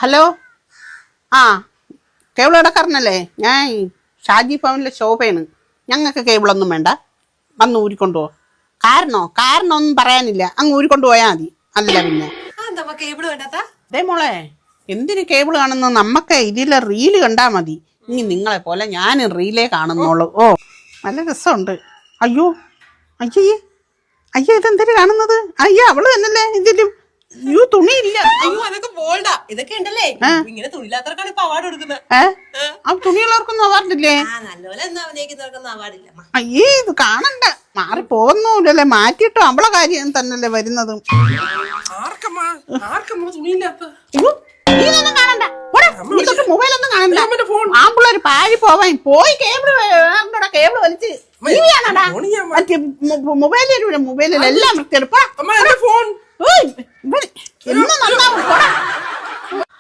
Hello ആ cable കടക്കാരനല്ലേ? ഞാൻ ഷാജി ഭവനിലെ ശോഭയാണ്. ഞങ്ങൾക്ക് കേബിളൊന്നും വേണ്ട, വന്ന് ഊരിക്കൊണ്ടുപോ. കാരണമൊന്നും പറയാനില്ല, അങ്ങ് ഊരിക്കൊണ്ടു പോയാൽ മതി. അല്ല പിന്നെ അതേ മോളെ, എന്തിന് കേബിൾ കാണുന്നു? നമുക്ക് ഇതിലെ റീല് കണ്ടാ മതി. ഇനി നിങ്ങളെ പോലെ ഞാൻ റീലേ കാണുന്നുള്ളൂ. ഓ നല്ല രസമുണ്ട്. അയ്യോ അയ്യേ അയ്യോ, ഇതെന്തിനു കാണുന്നത്? അയ്യോ അവള് തന്നല്ലേ ഇതിലും. അയ്യോ തുണിയില്ല. ഇതൊക്കെ ഉണ്ടല്ലേ ഇങ്ങനെ തുണിയില്ലാത്തവർക്കാണ് ഇപ്പൊ അവാർഡ് കൊടുക്കുന്നത്. ആ തുണിയുള്ളവർക്കൊന്നും അവാർഡില്ലേ? നല്ലപോലെ അഭിനയിക്കുന്നവർക്കൊന്നും അവാർഡില്ല. അയ്യേ ഇത് കാണണ്ട, മാറി പോകുന്നില്ലല്ലേ, മാറ്റിട്ടോ അവളെ കാര്യം തന്നല്ലേ വരുന്നതും. മൊബൈലൊന്നും കാണണ്ട. ആമ്പിള്ളേര് പാഴി പോവാൻ പോയി കേബിൾ വലിച്ച് മൊബൈലിൽ എല്ലാം വൃത്തിയെടുപ്പാ.